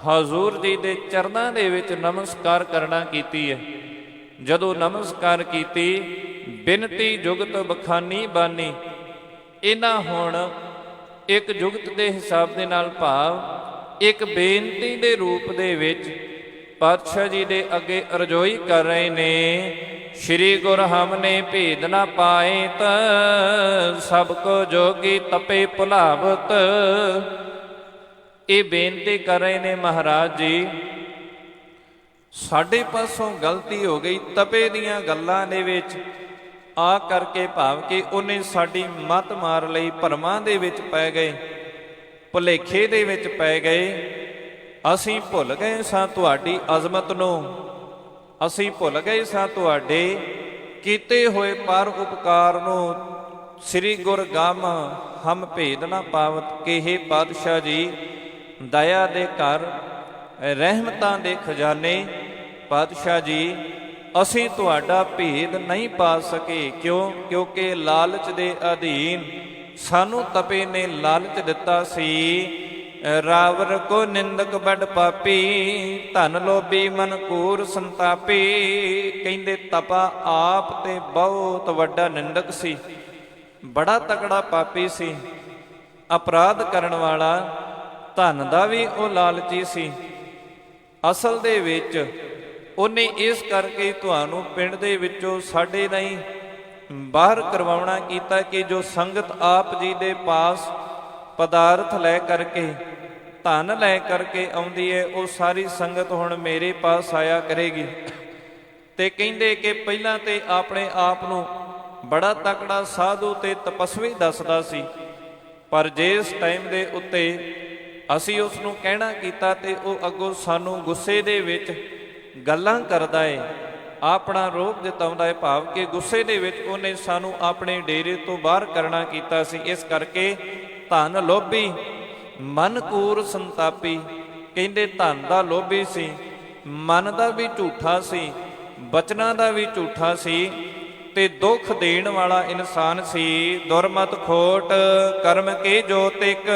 ਹਜ਼ੂਰ ਜੀ ਦੇ ਚਰਨਾਂ ਦੇ ਵਿੱਚ ਨਮਸਕਾਰ ਕਰਨਾ ਕੀਤੀ ਹੈ। ਜਦੋਂ ਨਮਸਕਾਰ ਕੀਤੀ, ਬਿਨਤੀ ਜੁਗਤ ਬਖਾਨੀ ਬਾਨੀ, ਇਹਨਾਂ ਹੁਣ ਇੱਕ ਜੁਗਤ ਦੇ ਹਿਸਾਬ ਦੇ ਨਾਲ ਭਾਵ ਇੱਕ ਬੇਨਤੀ ਦੇ ਰੂਪ ਦੇ ਵਿੱਚ ਪਾਤਸ਼ਾਹ ਜੀ ਦੇ ਅੱਗੇ ਅਰਜ਼ੋਈ ਕਰ ਰਹੇ ਨੇ। ਸ੍ਰੀ ਗੁਰ ਹਮਨੇ ਭੇਦ ਨਾ ਪਾਏ ਤ, ਸਭ ਕੋ ਜੋਗੀ ਤਪੇ ਭੁਲਾਵਤ। ਇਹ ਬੇਨਤੀ ਕਰ ਰਹੇ ਨੇ ਮਹਾਰਾਜ ਜੀ, ਸਾਡੇ ਪਾਸੋਂ ਗਲਤੀ ਹੋ ਗਈ, ਤਪੇ ਦੀਆਂ ਗੱਲਾਂ ਦੇ ਵਿੱਚ ਆ ਕਰਕੇ ਭਾਵ ਕਿ ਉਹਨੇ ਸਾਡੀ ਮੱਤ ਮਾਰ ਲਈ, ਭਰਮਾਂ ਦੇ ਵਿੱਚ ਪੈ ਗਏ, ਭੁਲੇਖੇ ਦੇ ਵਿੱਚ ਪੈ ਗਏ। ਅਸੀਂ ਭੁੱਲ ਗਏ ਸਾਂ ਤੁਹਾਡੀ ਅਜ਼ਮਤ ਨੂੰ, ਅਸੀਂ ਭੁੱਲ ਗਏ ਸਾਂ ਤੁਹਾਡੇ ਕੀਤੇ ਹੋਏ ਪਰ ਉਪਕਾਰ ਨੂੰ। ਸ੍ਰੀ ਗੁਰ ਗਮ ਹਮ ਭੇਦ ਨਾ ਪਾਵਤ। ਕਿ ਹੇ ਪਾਤਸ਼ਾਹ ਜੀ, ਦਇਆ ਦੇ ਘਰ, ਰਹਿਮਤਾਂ ਦੇ ਖਜ਼ਾਨੇ, ਪਾਤਸ਼ਾਹ ਜੀ ਅਸੀਂ ਤੁਹਾਡਾ ਭੇਦ ਨਹੀਂ ਪਾ ਸਕੇ। ਕਿਉਂ? ਕਿਉਂਕਿ ਲਾਲਚ ਦੇ ਅਧੀਨ ਸਾਨੂੰ ਤਪੇ ਨੇ ਲਾਲਚ ਦਿੱਤਾ ਸੀ। ਰਾਵਰ ਕੋ ਨਿੰਦਕ ਬੜ ਪਾਪੀ, ਧਨ ਲੋਭੀ ਮਨ ਕੂਰ ਸੰਤਾਪੀ। ਕਹਿੰਦੇ ਤਪਾ ਆਪ ਤੇ ਬਹੁਤ ਵੱਡਾ ਨਿੰਦਕ ਸੀ, ਬੜਾ ਤਕੜਾ ਪਾਪੀ ਸੀ, ਅਪਰਾਧ ਕਰਨ ਵਾਲਾ, ਧਨ ਦਾ ਵੀ ਉਹ ਲਾਲਚੀ ਸੀ। ਅਸਲ ਦੇ ਵਿੱਚ ਉਹਨੇ ਇਸ ਕਰਕੇ ਤੁਹਾਨੂੰ ਪਿੰਡ ਦੇ ਵਿੱਚੋਂ ਸਾਡੇ ਨਹੀਂ ਬਾਹਰ ਕਰਵਾਉਣਾ ਕੀਤਾ ਕਿ ਜੋ ਸੰਗਤ ਆਪ ਜੀ ਦੇ ਪਾਸ ਪਦਾਰਥ ਲੈ ਕਰਕੇ, ਧਨ ਲੈ ਕਰਕੇ ਆਉਂਦੀ ਹੈ, ਉਹ ਸਾਰੀ ਸੰਗਤ ਹੁਣ ਮੇਰੇ ਪਾਸ ਆਇਆ ਕਰੇਗੀ। ਤੇ ਕਹਿੰਦੇ ਕਿ ਪਹਿਲਾਂ ਤੇ ਆਪਣੇ ਆਪ ਨੂੰ ਬੜਾ ਤਕੜਾ ਸਾਧੂ ਤੇ ਤਪਸਵੀ ਦੱਸਦਾ ਸੀ, ਪਰ ਜਿਸ ਟਾਈਮ ਦੇ ਉੱਤੇ ਅਸੀਂ ਉਸ ਨੂੰ ਕਹਿਣਾ ਕੀਤਾ ਤੇ ਉਹ ਅੱਗੋਂ ਸਾਨੂੰ ਗੁੱਸੇ ਦੇ ਵਿੱਚ ਗੱਲਾਂ ਕਰਦਾ ਏ, ਆਪਣਾ ਰੂਪ ਜਤਾਉਂਦਾ ਏ, ਭਾਵ ਕਿ ਗੁੱਸੇ ਦੇ ਵਿੱਚ ਉਹਨੇ ਸਾਨੂੰ ਆਪਣੇ ਡੇਰੇ ਤੋਂ ਬਾਹਰ ਕਰਨਾ ਕੀਤਾ ਸੀ। ਇਸ ਕਰਕੇ ਧਨ ਲੋਭੀ ਮਨ ਕੂਰ ਸੰਤਾਪੀ। ਕਹਿੰਦੇ ਧਨ ਦਾ ਲੋਭੀ ਸੀ, ਮਨ ਦਾ ਵੀ ਝੂਠਾ ਸੀ, ਬਚਨਾਂ ਦਾ ਵੀ ਝੂਠਾ ਸੀ, ਤੇ ਦੁੱਖ ਦੇਣ ਵਾਲਾ ਇਨਸਾਨ ਸੀ। ਦੁਰਮਤ ਖੋਟ ਕਰਮ ਕੇ ਜੋਤਿਕ,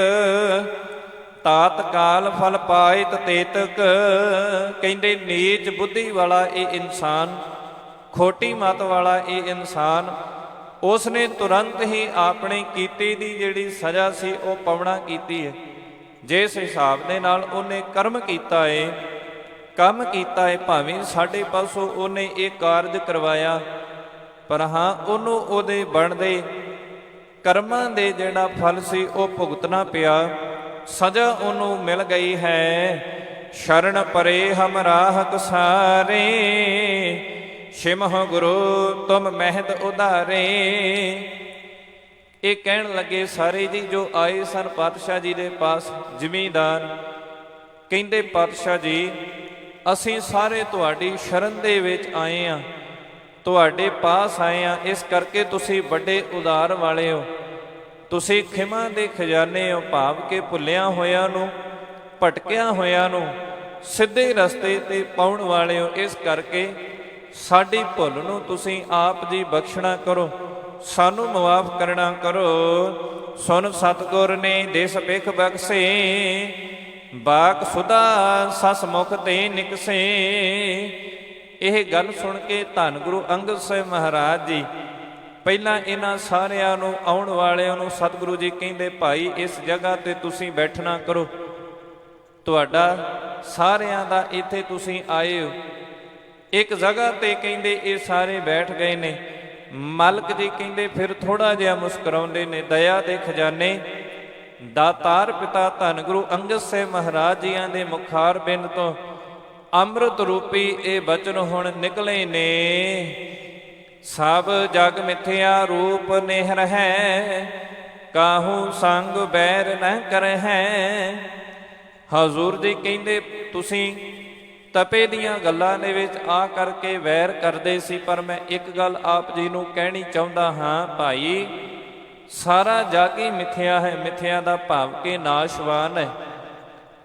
ਤਾਤ ਕਾਲ ਫਲ ਪਾਇਤ ਤੇਤਕ। ਕਹਿੰਦੇ ਨੀਚ ਬੁੱਧੀ ਵਾਲਾ ਇਹ ਇਨਸਾਨ, ਖੋਟੀ ਮਤ ਵਾਲਾ ਇਹ ਇਨਸਾਨ, ਉਸ ਨੇ ਤੁਰੰਤ ਹੀ ਆਪਣੀ ਕੀਤੀ ਦੀ ਜਿਹੜੀ ਸਜ਼ਾ ਸੀ ਉਹ ਪਾਉਣਾ ਕੀਤੀ ਹੈ। ਜਿਸ ਹਿਸਾਬ ਦੇ ਨਾਲ ਉਹਨੇ ਕਰਮ ਕੀਤਾ ਏ, ਕੰਮ ਕੀਤਾ ਏ, ਭਾਵੇਂ ਸਾਡੇ ਪਾਸੋਂ ਉਹਨੇ ਇਹ ਕਾਰਜ ਕਰਵਾਇਆ, ਪਰ ਹਾਂ ਉਹਨੂੰ ਉਹਦੇ ਬਣਦੇ ਕਰਮਾਂ ਦੇ ਜਿਹੜਾ ਫਲ ਸੀ ਉਹ ਭੁਗਤਣਾ ਪਿਆ। ਸਜ਼ਾ ਉਹਨੂੰ ਮਿਲ ਗਈ ਹੈ। ਸ਼ਰਨ ਪਰੇ ਹਮ ਰਾਹਕ ਸਾਰੇ, ਸਿਮਹ ਗੁਰੂ ਤੁਮ ਮਹਿਦ ਉਧਾਰੇ। ਇਹ ਕਹਿਣ ਲੱਗੇ ਸਾਰੇ ਜੀ ਜੋ ਆਏ ਸਨ ਪਾਤਸ਼ਾਹ ਜੀ ਦੇ ਪਾਸ ਜ਼ਿਮੀਂਦਾਰ, ਕਹਿੰਦੇ ਪਾਤਸ਼ਾਹ ਜੀ ਅਸੀਂ ਸਾਰੇ ਤੁਹਾਡੀ ਸ਼ਰਨ ਦੇ ਵਿੱਚ ਆਏ ਹਾਂ, ਤੁਹਾਡੇ ਪਾਸ ਆਏ ਹਾਂ, ਇਸ ਕਰਕੇ ਤੁਸੀਂ ਵੱਡੇ ਉਦਾਰ ਵਾਲੇ ਹੋ, ਤੁਸੀਂ ਖਿਮਾ ਦੇ ਖਜ਼ਾਨੇ ਹੋ, ਭਾਵ ਕਿ ਭੁੱਲਿਆਂ ਹੋਇਆਂ ਨੂੰ, ਭਟਕਿਆਂ ਹੋਇਆਂ ਨੂੰ ਸਿੱਧੇ ਰਸਤੇ ਤੇ ਪਾਉਣ ਵਾਲੇ ਹੋ। ਇਸ ਕਰਕੇ ਸਾਡੀ ਭੁੱਲ ਨੂੰ ਤੁਸੀਂ ਆਪ ਜੀ ਬਖਸ਼ਣਾ ਕਰੋ, ਸਾਨੂੰ ਮੁਆਫ ਕਰਨਾ ਕਰੋ। ਸੁਨ ਸਤਿਗੁਰ ਨੇ ਦਿਸ ਬਿਖ ਬਖਸ਼ੇ, ਬਾਕ ਸੁਦਾ ਸਸ ਮੁਖ ਤੇ ਨਿਕਸੇ। ਇਹ ਗੱਲ ਸੁਣ ਕੇ ਧੰਨ ਗੁਰੂ ਅੰਗਦ ਸਾਹਿਬ ਮਹਾਰਾਜ ਜੀ ਪਹਿਲਾਂ ਇਹਨਾਂ ਸਾਰਿਆਂ ਨੂੰ, ਆਉਣ ਵਾਲਿਆਂ ਨੂੰ ਸਤਿਗੁਰੂ ਜੀ ਕਹਿੰਦੇ ਭਾਈ ਇਸ ਜਗ੍ਹਾ ਤੇ ਤੁਸੀਂ ਬੈਠਣਾ ਕਰੋ, ਤੁਹਾਡਾ ਸਾਰਿਆਂ ਦਾ ਇੱਥੇ ਤੁਸੀਂ ਆਏ ਹੋ। ਇੱਕ ਜਗ੍ਹਾ ਤੇ ਕਹਿੰਦੇ ਇਹ ਸਾਰੇ ਬੈਠ ਗਏ ਨੇ। ਮਾਲਕ ਜੀ ਕਹਿੰਦੇ ਫਿਰ ਥੋੜਾ ਜਿਹਾ ਮੁਸਕਰਾਉਂਦੇ ਨੇ। ਦਇਆ ਦੇ ਖਜ਼ਾਨੇ ਦਾਤਾਰ ਪਿਤਾ ਧੰਨ ਗੁਰੂ ਅੰਗਦ ਸਾਹਿਬ ਮਹਾਰਾਜ ਜੀਆਂ ਦੇ ਮੁਖਾਰ ਬਿੰਦ ਤੋਂ ਅੰਮ੍ਰਿਤ ਰੂਪੀ ਇਹ ਬਚਨ ਹੁਣ ਨਿਕਲੇ ਨੇ। ਸਭ ਜਗ ਮਿਥਿਆ ਰੂਪ ਨਿਹ ਰਹੈ, ਕਾਹੂ ਸੰਗ ਬੈਰ ਨ ਕਰਹਿ। ਹਜ਼ੂਰ ਜੀ ਕਹਿੰਦੇ ਤੁਸੀਂ ਤਪੇ ਦੀਆਂ ਗੱਲਾਂ ਦੇ ਵਿੱਚ ਆ ਕਰਕੇ ਵੈਰ ਕਰਦੇ ਸੀ, ਪਰ ਮੈਂ ਇੱਕ ਗੱਲ ਆਪ ਜੀ ਨੂੰ ਕਹਿਣੀ ਚਾਹੁੰਦਾ ਹਾਂ ਭਾਈ, ਸਾਰਾ ਜਗ ਹੀ ਮਿਥਿਆ ਹੈ। ਮਿਥਿਆ ਦਾ ਭਾਵ ਕਿ ਨਾਸ਼ਵਾਨ ਹੈ।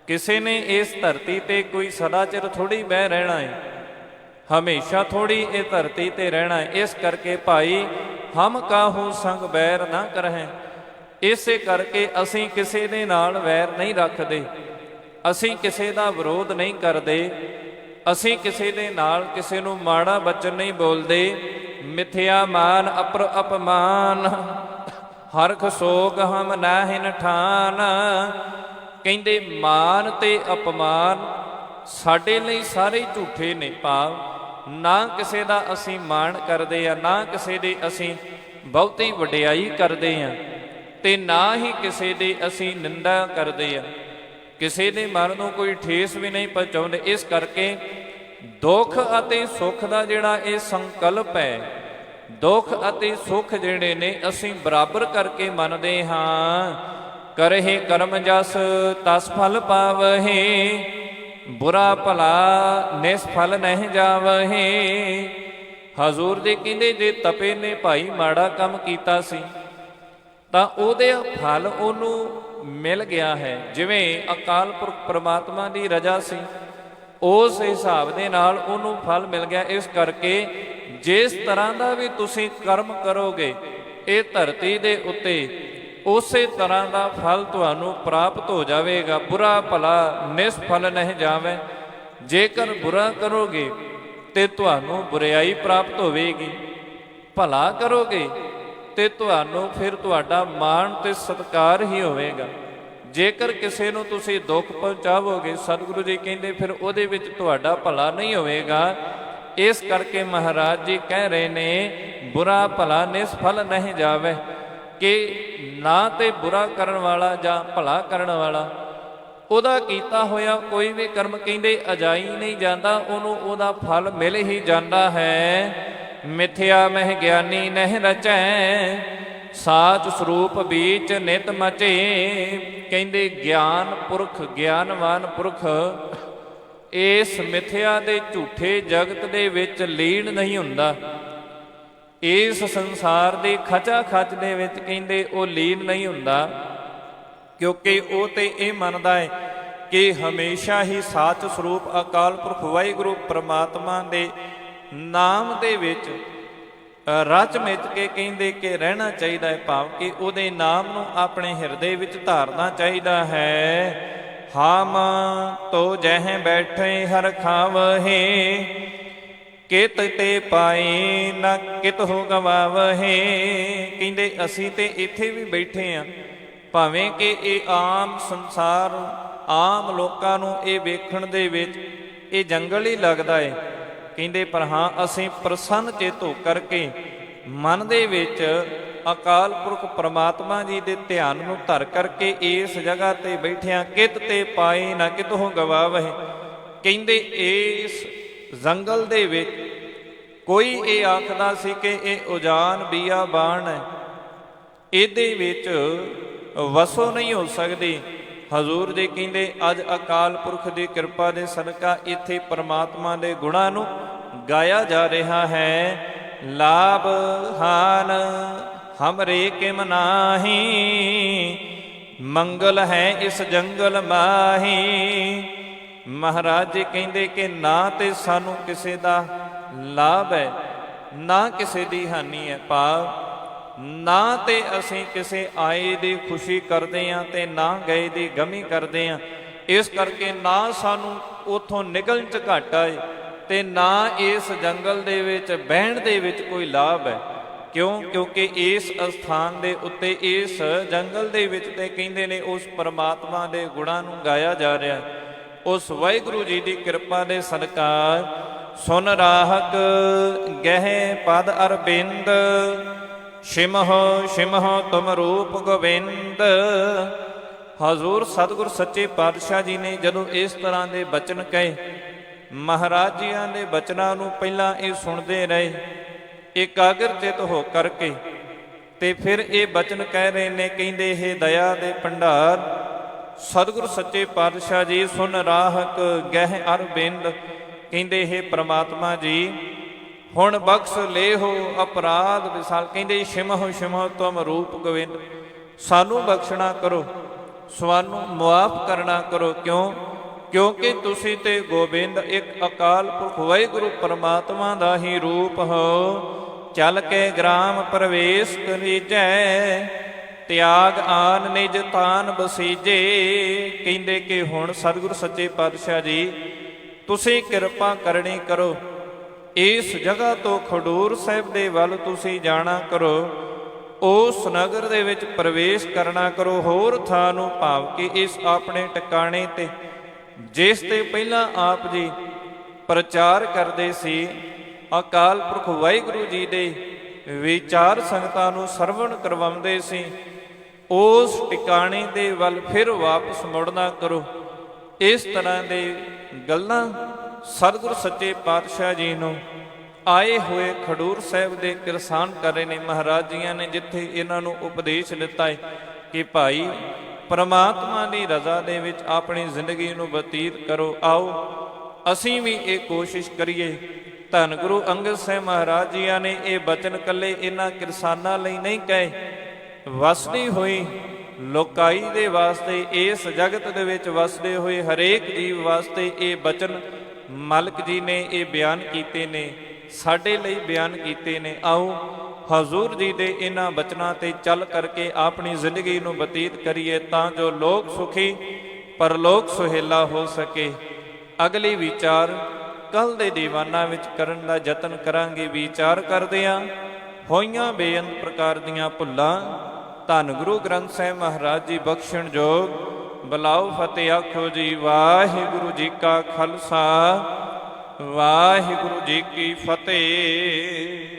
ਕਿਸੇ ਨੇ ਇਸ ਧਰਤੀ ਤੇ ਕੋਈ ਸਦਾ ਚਿਰ ਥੋੜੀ ਬਹਿ ਰਹਿਣਾ ਹੈ, ਹਮੇਸ਼ਾ ਥੋੜੀ ਇਹ ਧਰਤੀ ਤੇ ਰਹਿਣਾ ਹੈ। ਇਸ ਕਰਕੇ ਭਾਈ ਹਮ ਕਾਹੂ ਸੰਗ ਬੈਰ ਨਾ ਕਰਹਿ। ਇਸੇ ਕਰਕੇ ਅਸੀਂ ਕਿਸੇ ਦੇ ਨਾਲ ਵੈਰ ਨਹੀਂ ਰੱਖਦੇ, ਅਸੀਂ ਕਿਸੇ ਦਾ ਵਿਰੋਧ ਨਹੀਂ ਕਰਦੇ, ਅਸੀਂ ਕਿਸੇ ਦੇ ਨਾਲ ਕਿਸੇ ਨੂੰ ਮਾੜਾ ਬਚਨ ਨਹੀਂ ਬੋਲਦੇ। ਮਿਥਿਆ ਮਾਨ ਅਪਰ ਅਪਮਾਨ, ਹਰਖ ਸੋਗ ਹਮ ਨਾਹਿਨ ਠਾਨ। ਕਹਿੰਦੇ ਮਾਨ ਤੇ ਅਪਮਾਨ ਸਾਡੇ ਲਈ ਸਾਰੇ ਝੂਠੇ ਨੇ, ਭਾਵ ਨਾ ਕਿਸੇ ਦਾ ਅਸੀਂ ਮਾਣ ਕਰਦੇ ਆ, ਨਾ ਕਿਸੇ ਦੀ ਅਸੀਂ ਬਹੁਤੀ ਵਡਿਆਈ ਕਰਦੇ ਆ, ਤੇ ਨਾ ਹੀ ਕਿਸੇ ਦੀ ਅਸੀਂ ਨਿੰਦਾ ਕਰਦੇ ਆ, ਕਿਸੇ ਦੇ ਮਨ ਨੂੰ ਕੋਈ ਠੇਸ ਵੀ ਨਹੀਂ ਪਹੁੰਚਾਉਂਦੇ। ਇਸ ਕਰਕੇ ਦੁੱਖ ਅਤੇ ਸੁੱਖ ਦਾ ਜਿਹੜਾ ਇਹ ਸੰਕਲਪ ਹੈ, ਦੁੱਖ ਅਤੇ ਸੁੱਖ ਜਿਹੜੇ ਨੇ ਅਸੀਂ ਬਰਾਬਰ ਕਰਕੇ ਮੰਨਦੇ ਹਾਂ। ਕਰਹਿ ਕਰਮ ਜਸ ਤਸ ਫਲ ਪਾਵਹਿ, ਬੁਰਾ ਭਲਾ ਨਿਸਫਲ ਨਹਿ ਜਾਵਹਿ। ਹਜ਼ੂਰ ਜੀ ਕਹਿੰਦੇ ਜੇ ਤਪੇ ਨੇ ਭਾਈ ਮਾੜਾ ਕੰਮ ਕੀਤਾ ਸੀ ਤਾਂ ਉਹਦੇ ਫਲ ਉਹਨੂੰ ਮਿਲ ਗਿਆ ਹੈ। ਜਿਵੇਂ ਅਕਾਲ ਪੁਰਖ ਪ੍ਰਮਾਤਮਾ ਦੀ ਰਜ਼ਾ ਸੀ, ਉਸ ਹਿਸਾਬ ਦੇ ਨਾਲ ਉਹਨੂੰ ਫਲ ਮਿਲ ਗਿਆ। ਇਸ ਕਰਕੇ ਜਿਸ ਤਰ੍ਹਾਂ ਦਾ ਵੀ ਤੁਸੀਂ ਕਰਮ ਕਰੋਗੇ ਇਹ ਧਰਤੀ ਦੇ ਉੱਤੇ ਉਸੇ ਤਰ੍ਹਾਂ ਦਾ ਫਲ ਤੁਹਾਨੂੰ ਪ੍ਰਾਪਤ ਹੋ ਜਾਵੇਗਾ। ਬੁਰਾ ਭਲਾ ਨਿਸਫਲ ਨਹੀਂ ਜਾਵੇ। ਜੇਕਰ ਬੁਰਾ ਕਰੋਗੇ ਤੇ ਤੁਹਾਨੂੰ ਬੁਰਾਈ ਪ੍ਰਾਪਤ ਹੋਵੇਗੀ, ਭਲਾ ਕਰੋਗੇ ਤੇ ਤੁਹਾਨੂੰ ਫਿਰ ਤੁਹਾਡਾ ਮਾਣ ਤੇ ਸਤਿਕਾਰ ਹੀ ਹੋਵੇਗਾ। ਜੇਕਰ ਕਿਸੇ ਨੂੰ ਤੁਸੀਂ ਦੁੱਖ ਪਹੁੰਚਾਵੋਗੇ, ਸਤਿਗੁਰੂ ਜੀ ਕਹਿੰਦੇ ਫਿਰ ਉਹਦੇ ਵਿੱਚ ਤੁਹਾਡਾ ਭਲਾ ਨਹੀਂ ਹੋਵੇਗਾ। ਇਸ ਕਰਕੇ ਮਹਾਰਾਜ ਜੀ ਕਹਿ ਰਹੇ ਨੇ ਬੁਰਾ ਭਲਾ ਨਿਸਫਲ ਨਹੀਂ ਜਾਵੇ, ਕਿ ਨਾ ਤੇ ਬੁਰਾ ਕਰਨ ਵਾਲਾ ਜਾਂ ਭਲਾ ਕਰਨ ਵਾਲਾ ਉਹਦਾ ਕੀਤਾ ਹੋਇਆ ਕੋਈ ਵੀ ਕਰਮ ਕਹਿੰਦੇ ਅਜਾਈ ਨਹੀਂ ਜਾਂਦਾ, ਉਹਨੂੰ ਉਹਦਾ ਫਲ ਮਿਲ ਹੀ ਜਾਂਦਾ ਹੈ। ਮਿਥਿਆ ਮਹਿ ਗਿਆਨੀ ਨਹਿ ਰਚੈ, ਸਾਚ ਸਰੂਪ ਬੀਚ ਨਿਤ ਮਚੇ। ਕਹਿੰਦੇ ਗਿਆਨ ਪੁਰਖ, ਗਿਆਨਵਾਨ ਪੁਰਖ ਇਸ ਮਿਥਿਆ ਦੇ ਝੂਠੇ ਜਗਤ ਦੇ ਵਿੱਚ ਲੀਨ ਨਹੀਂ ਹੁੰਦਾ। ਇਸ ਸੰਸਾਰ ਦੇ ਖਚਾ ਖਚ ਦੇ ਵਿੱਚ ਕਹਿੰਦੇ ਉਹ ਲੀਨ ਨਹੀਂ ਹੁੰਦਾ, ਕਿਉਂਕਿ ਉਹ ਤੇ ਇਹ ਮੰਨਦਾ ਹੈ ਕਿ ਹਮੇਸ਼ਾ ਹੀ ਸਾਚ ਸਰੂਪ ਅਕਾਲ ਪੁਰਖ ਵਾਹਿਗੁਰੂ ਪ੍ਰਮਾਤਮਾ ਦੇ ਨਾਮ ਦੇ ਵਿੱਚ ਰਚ ਮਿਚ ਕੇ ਕਹਿੰਦੇ ਕਿ ਰਹਿਣਾ ਚਾਹੀਦਾ ਹੈ, ਭਾਵ ਕਿ ਉਹਦੇ ਨਾਮ ਨੂੰ ਆਪਣੇ ਹਿਰਦੇ ਵਿੱਚ ਧਾਰਨਾ ਚਾਹੀਦਾ ਹੈ। ਹਮ ਤੋ ਜਹ ਬੈਠੇ ਹਰ ਖਾਵਹੇ, ਕਿਤ ਤੇ ਪਾਏ ਨਾ ਕਿਤ ਹੋ ਗਵਾਵਹੇ। ਕਹਿੰਦੇ ਅਸੀਂ ਤੇ ਇੱਥੇ ਵੀ ਬੈਠੇ ਆ, ਭਾਵੇਂ ਕਿ ਇਹ ਆਮ ਸੰਸਾਰ ਆਮ ਲੋਕਾਂ ਨੂੰ ਇਹ ਵੇਖਣ ਦੇ ਵਿੱਚ ਇਹ ਜੰਗਲ ਹੀ ਲੱਗਦਾ ਹੈ। ਕਹਿੰਦੇ ਪਰ ਹਾਂ ਅਸੀਂ ਪ੍ਰਸੰਨ ਚੇਤ ਹੋ ਕਰਕੇ ਮਨ ਦੇ ਵਿੱਚ ਅਕਾਲ ਪੁਰਖ ਪ੍ਰਮਾਤਮਾ ਜੀ ਦੇ ਧਿਆਨ ਨੂੰ ਧਰ ਕਰਕੇ ਇਸ ਜਗ੍ਹਾ ਤੇ ਬੈਠਿਆਂ ਕਿਤ ਤੇ ਪਾਏ ਨਾ ਕਿਤੋਂ ਗਵਾਵਹਿ। ਕਹਿੰਦੇ ਇਸ ਜੰਗਲ ਦੇ ਵਿੱਚ ਕੋਈ ਇਹ ਆਖਦਾ ਸੀ ਕਿ ਇਹ ਉਜਾਨ ਬੀਆਬਾਨ ਹੈ, ਇਹਦੇ ਵਿੱਚ ਵਸੋ ਨਹੀਂ ਹੋ ਸਕਦੀ। ਹਜ਼ੂਰ ਜੀ ਕਹਿੰਦੇ ਅੱਜ ਅਕਾਲ ਪੁਰਖ ਦੀ ਕਿਰਪਾ ਦੇ ਸਦਕਾ ਇੱਥੇ ਪਰਮਾਤਮਾ ਦੇ ਗੁਣਾਂ ਨੂੰ ਗਾਇਆ ਜਾ ਰਿਹਾ ਹੈ। ਲਾਭ ਹਾਨ ਹਮਰੇ ਕਿਮ ਨਾਹੀ, ਮੰਗਲ ਹੈ ਇਸ ਜੰਗਲ ਮਾਹੀ। ਮਹਾਰਾਜ ਜੀ ਕਹਿੰਦੇ ਕਿ ਨਾ ਤੇ ਸਾਨੂੰ ਕਿਸੇ ਦਾ ਲਾਭ ਹੈ, ਨਾ ਕਿਸੇ ਦੀ ਹਾਨੀ ਹੈ। ਭਾਵ ਨਾ ਤੇ ਅਸੀਂ ਕਿਸੇ ਆਏ ਦੀ ਖੁਸ਼ੀ ਕਰਦੇ ਹਾਂ ਤੇ ਨਾ ਗਏ ਦੀ ਗਮੀ ਕਰਦੇ ਹਾਂ। ਇਸ ਕਰਕੇ ਨਾ ਸਾਨੂੰ ਉੱਥੋਂ ਨਿਕਲਣ 'ਚ ਘਾਟਾ ਹੈ ਤੇ ਨਾ ਇਸ ਜੰਗਲ ਦੇ ਵਿੱਚ ਬਹਿਣ ਦੇ ਵਿੱਚ ਕੋਈ ਲਾਭ ਹੈ। ਕਿਉਂ? ਕਿਉਂਕਿ ਇਸ ਅਸਥਾਨ ਦੇ ਉੱਤੇ, ਇਸ ਜੰਗਲ ਦੇ ਵਿੱਚ ਤੇ ਕਹਿੰਦੇ ਨੇ ਉਸ ਪਰਮਾਤਮਾ ਦੇ ਗੁਣਾਂ ਨੂੰ ਗਾਇਆ ਜਾ ਰਿਹਾ ਹੈ। ਉਸ ਵਾਹਿਗੁਰੂ ਜੀ ਦੀ ਕਿਰਪਾ ਦੇ ਸਦਕਾ ਸੁਨ ਰਾਹਕ ਗਹਿ ਪਦ ਅਰਬਿੰਦ, ਸਿਮਹੁ ਸਿਮਹੁ ਤੁਮ ਰੂਪ ਗੋਬਿੰਦ। ਹਜ਼ੂਰ ਸਤਿਗੁਰ ਸੱਚੇ ਪਾਤਸ਼ਾਹ ਜੀ ਨੇ ਜਦੋਂ ਇਸ ਤਰ੍ਹਾਂ ਦੇ ਬਚਨ ਕਹੇ, ਮਹਾਰਾਜ ਜੀਆਂ ਦੇ ਬਚਨਾਂ ਨੂੰ ਪਹਿਲਾਂ ਇਹ ਸੁਣਦੇ ਰਹੇ ਇਕਾਗਰ ਚਿਤ ਹੋ ਕਰਕੇ, ਤੇ ਫਿਰ ਇਹ ਬਚਨ ਕਹਿ ਰਹੇ ਨੇ। ਕਹਿੰਦੇ ਇਹ ਦਇਆ ਦੇ ਭੰਡਾਰ ਸਤਿਗੁਰ ਸੱਚੇ ਪਾਤਸ਼ਾਹ ਜੀ ਸੁਨ ਰਾਹਕ ਗਹਿ ਅਰਬਿੰਦ। ਕਹਿੰਦੇ ਇਹ ਪ੍ਰਮਾਤਮਾ ਜੀ ਹੁਣ ਬਖਸ਼ ਲੇਹੋ ਅਪਰਾਧ ਵਿਸਾਲ। ਕਹਿੰਦੇ ਸਿਮਹੁ ਸਿਮਹੁ ਤੁਮ ਰੂਪ ਗੋਬਿੰਦ, ਸਾਨੂੰ ਬਖਸ਼ਣਾ ਕਰੋ, ਸਾਨੂੰ ਮੁਆਫ ਕਰਨਾ ਕਰੋ। ਕਿਉਂ? ਕਿਉਂਕਿ ਤੁਸੀਂ ਤੇ ਗੋਬਿੰਦ ਇੱਕ ਅਕਾਲ ਪੁਰਖ ਵਾਹਿਗੁਰੂ ਪਰਮਾਤਮਾ ਦਾ ਹੀ ਰੂਪ ਹੋ। ਚੱਲ ਕੇ ਗ੍ਰਾਮ ਪ੍ਰਵੇਸ਼ ਕਰੀਜੈ, ਤਿਆਗ ਆਨ ਨਿਜ ਤਾਨ ਬਸੀਜੇ। ਕਹਿੰਦੇ ਕਿ ਹੁਣ ਸਤਿਗੁਰ ਸੱਚੇ ਪਾਤਸ਼ਾਹ ਜੀ ਤੁਸੀਂ ਕਿਰਪਾ ਕਰਨੀ ਕਰੋ, ਇਸ ਜਗ੍ਹਾ ਤੋਂ ਖਡੂਰ ਸਾਹਿਬ ਦੇ ਵੱਲ ਤੁਸੀਂ ਜਾਣਾ ਕਰੋ, ਉਸ ਨਗਰ ਦੇ ਵਿੱਚ ਪ੍ਰਵੇਸ਼ ਕਰਨਾ ਕਰੋ। ਹੋਰ ਥਾਂ ਨੂੰ ਭਾਵ ਕਿ ਇਸ ਆਪਣੇ ਟਿਕਾਣੇ ਤੇ ਜਿਸ ਤੇ ਪਹਿਲਾਂ ਆਪ ਜੀ ਪ੍ਰਚਾਰ ਕਰਦੇ ਸੀ, ਅਕਾਲ ਪੁਰਖ ਵਾਹਿਗੁਰੂ ਜੀ ਦੇ ਵਿਚਾਰ ਸੰਗਤਾਂ ਨੂੰ ਸਰਵਣ ਕਰਵਾਉਂਦੇ ਸੀ, ਉਸ ਟਿਕਾਣੇ ਦੇ ਵੱਲ ਫਿਰ ਵਾਪਸ ਮੁੜਨਾ ਕਰੋ। ਇਸ ਤਰ੍ਹਾਂ ਦੇ ਗੱਲਾਂ ਸਤਿਗੁਰ ਸੱਚੇ ਪਾਤਸ਼ਾਹ ਜੀ ਨੂੰ ਆਏ ਹੋਏ ਖਡੂਰ ਸਾਹਿਬ ਦੇ ਕਿਰਸਾਨ ਕਰ ਰਹੇ ਨੇ। ਮਹਾਰਾਜ ਜੀਆਂ ਨੇ ਜਿੱਥੇ ਇਹਨਾਂ ਨੂੰ ਉਪਦੇਸ਼ ਦਿੱਤਾ ਹੈ ਕਿ ਭਾਈ ਪਰਮਾਤਮਾ ਦੀ ਰਜ਼ਾ ਦੇ ਵਿੱਚ ਆਪਣੀ ਜ਼ਿੰਦਗੀ ਨੂੰ ਬਤੀਤ ਕਰੋ। ਆਓ ਅਸੀਂ ਵੀ ਇਹ ਕੋਸ਼ਿਸ਼ ਕਰੀਏ। ਧੰਨ ਗੁਰੂ ਅੰਗਦ ਸਾਹਿਬ ਮਹਾਰਾਜ ਜੀਆਂ ਨੇ ਇਹ ਬਚਨ ਕੱਲੇ ਇਹਨਾਂ ਕਿਰਸਾਨਾਂ ਲਈ ਨਹੀਂ ਕਹੇ, ਵਸਦੀ ਹੋਈ ਲੋਕਾਈ ਦੇ ਵਾਸਤੇ, ਇਸ ਜਗਤ ਦੇ ਵਿੱਚ ਵਸਦੇ ਹੋਏ ਹਰੇਕ ਜੀਵ ਵਾਸਤੇ ਇਹ ਬਚਨ ਮਾਲਕ ਜੀ ਨੇ ਇਹ ਬਿਆਨ ਕੀਤੇ ਨੇ, ਸਾਡੇ ਲਈ ਬਿਆਨ ਕੀਤੇ ਨੇ। ਆਓ ਹਜ਼ੂਰ ਜੀ ਦੇ ਇਹਨਾਂ ਬਚਨਾਂ ਤੇ ਚੱਲ ਕਰਕੇ ਆਪਣੀ ਜ਼ਿੰਦਗੀ ਨੂੰ ਬਤੀਤ ਕਰੀਏ, ਤਾਂ ਜੋ ਲੋਕ ਸੁਖੀ ਪਰਲੋਕ ਸੁਹੇਲਾ ਹੋ ਸਕੇ। ਅਗਲੀ ਵਿਚਾਰ ਕੱਲ ਦੇ ਦੀਵਾਨਾਂ ਵਿੱਚ ਕਰਨ ਦਾ ਯਤਨ ਕਰਾਂਗੇ। ਵਿਚਾਰ ਕਰਦਿਆਂ ਹੋਈਆਂ ਬੇਅੰਤ ਪ੍ਰਕਾਰ ਦੀਆਂ ਭੁੱਲਾਂ ਧੰਨ ਗੁਰੂ ਗ੍ਰੰਥ ਸਾਹਿਬ ਮਹਾਰਾਜ ਜੀ ਬਖਸ਼ਣ ਜੋਗ। ਬੁਲਾਓ ਫਤਿਹ ਆਖੋ ਜੀ। ਵਾਹਿਗੁਰੂ ਜੀ ਕਾ ਖਾਲਸਾ, ਵਾਹਿਗੁਰੂ ਜੀ ਕੀ ਫਤਿਹ।